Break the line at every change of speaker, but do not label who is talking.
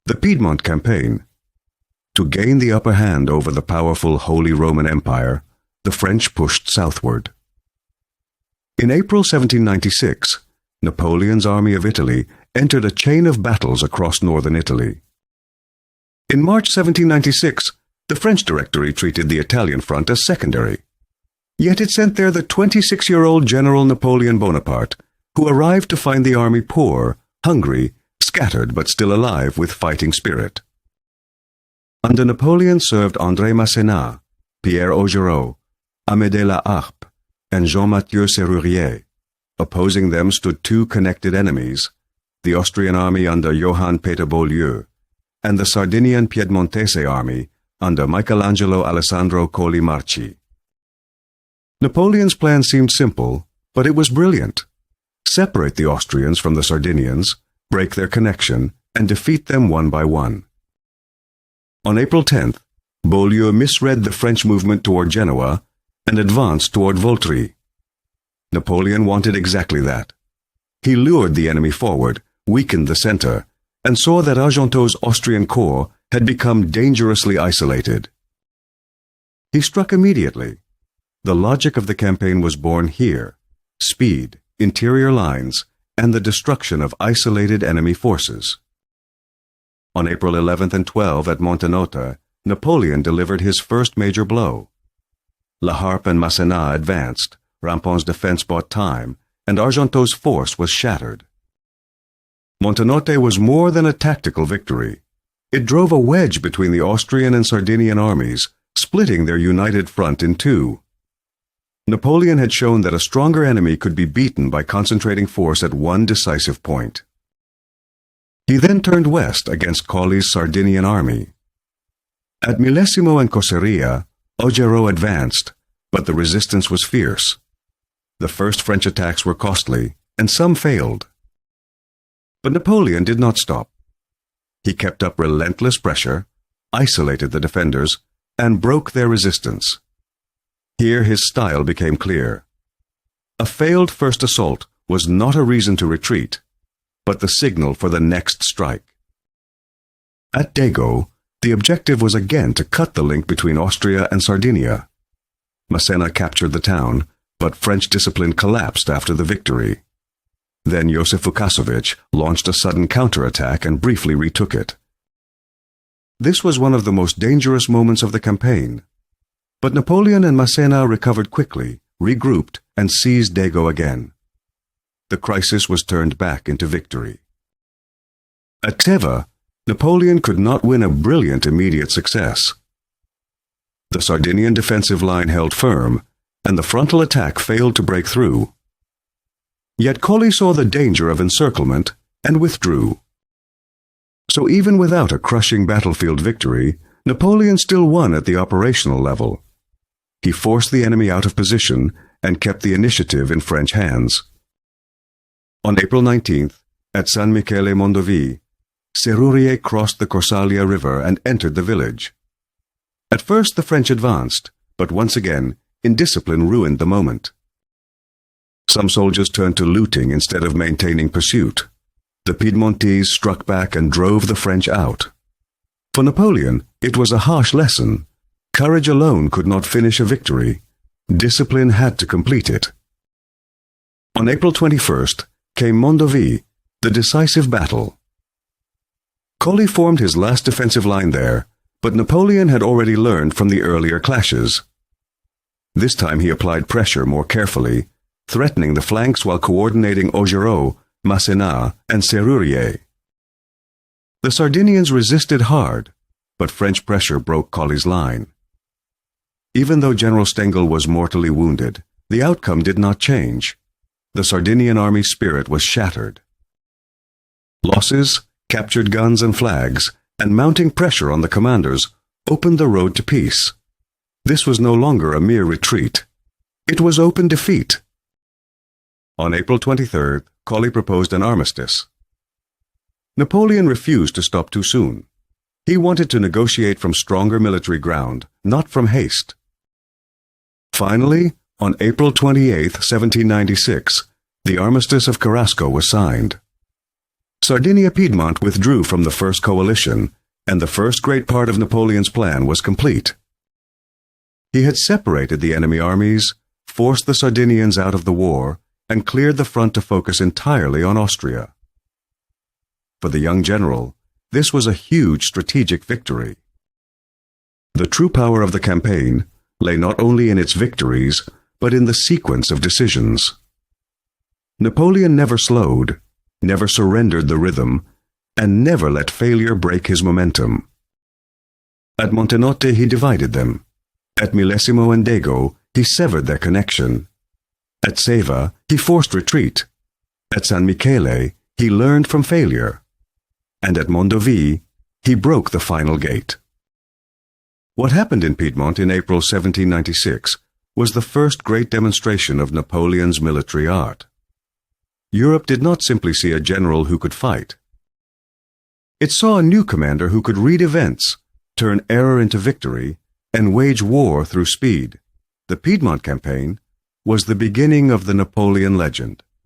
the Piedmont Campaign. To gain the upper hand over the powerful Holy Roman Empire, the French pushed southward. In April 1796, Napoleon's army of Italy entered a chain of battles across northern Italy. In March 1796, the French Directory treated the Italian front as secondary. Yet it sent there the 26-year-old General Napoleon Bonaparte, who arrived to find the army poor, hungry, scattered but still alive with fighting spirit. Under Napoleon served André Masséna, Pierre Augereau, Amédée La Harpe, and Jean-Mathieu Serrurier. Opposing them stood two connected enemies, the Austrian army under Johann Peter Beaulieu, and the Sardinian-Piedmontese army under Michelangelo Alessandro Colli Marchi. Napoleon's plan seemed simple, but it was brilliant. Separate the Austrians from the Sardinians, break their connection, and defeat them one by one. On April 10th, Beaulieu misread the French movement toward Genoa and advanced toward Voltri. Napoleon wanted exactly that. He lured the enemy forward, weakened the center, and saw that Argenteau's Austrian corps had become dangerously isolated. He struck immediately. The logic of the campaign was born here: speed, interior lines, and the destruction of isolated enemy forces. On April 11th and 12th at Montenotte, Napoleon delivered his first major blow. La Harpe and Masséna advanced, Rampont's defense bought time, and Argenteau's force was shattered. Montenotte was more than a tactical victory. It drove a wedge between the Austrian and Sardinian armies, splitting their united front in two. Napoleon had shown that a stronger enemy could be beaten by concentrating force at one decisive point. He then turned west against Colli's Sardinian army. At Millesimo and Cosseria, Augereau advanced, but the resistance was fierce. The first French attacks were costly, and some failed. But Napoleon did not stop. He kept up relentless pressure, isolated the defenders, and broke their resistance. Here his style became clear. A failed first assault was not a reason to retreat, but the signal for the next strike. At Dego, the objective was again to cut the link between Austria and Sardinia. Masséna captured the town, but French discipline collapsed after the victory. Then Josef Vukasovic launched a sudden counterattack and briefly retook it. This was one of the most dangerous moments of the campaign. But Napoleon and Masséna recovered quickly, regrouped, and seized Dego again. The crisis was turned back into victory. At Ceva, Napoleon could not win a brilliant immediate success. The Sardinian defensive line held firm, and the frontal attack failed to break through. Yet Colli saw the danger of encirclement and withdrew. So even without a crushing battlefield victory, Napoleon still won at the operational level. He forced the enemy out of position and kept the initiative in French hands. On April 19th, at San Michele Mondovì, Serrurier crossed the Corsalia River and entered the village. At first the French advanced, but once again, indiscipline ruined the moment. Some soldiers turned to looting instead of maintaining pursuit. The Piedmontese struck back and drove the French out. For Napoleon, it was a harsh lesson. Courage alone could not finish a victory. Discipline had to complete it. On April 21st came Mondovì, the decisive battle. Colli formed his last defensive line there, but Napoleon had already learned from the earlier clashes. This time he applied pressure more carefully, threatening the flanks while coordinating Augereau, Masséna, and Serrurier. The Sardinians resisted hard, but French pressure broke Colli's line. Even though General Stengel was mortally wounded, the outcome did not change. The Sardinian army's spirit was shattered. Losses, captured guns and flags, and mounting pressure on the commanders opened the road to peace. This was no longer a mere retreat. It was open defeat. On April 23rd, Colli proposed an armistice. Napoleon refused to stop too soon. He wanted to negotiate from stronger military ground, not from haste. Finally, on April 28, 1796, the Armistice of Carrasco was signed. Sardinia-Piedmont withdrew from the first coalition, and the first great part of Napoleon's plan was complete. He had separated the enemy armies, forced the Sardinians out of the war, and cleared the front to focus entirely on Austria. For the young general, this was a huge strategic victory. The true power of the campaign lay not only in its victories, but in the sequence of decisions. Napoleon never slowed, never surrendered the rhythm, and never let failure break his momentum. At Montenotte he divided them. At Millesimo and Dego he severed their connection. At Ceva he forced retreat. At San Michele he learned from failure. And at Mondovì he broke the final gate. What happened in Piedmont in April 1796 was the first great demonstration of Napoleon's military art. Europe did not simply see a general who could fight. It saw a new commander who could read events, turn error into victory, and wage war through speed. The Piedmont campaign was the beginning of the Napoleon legend.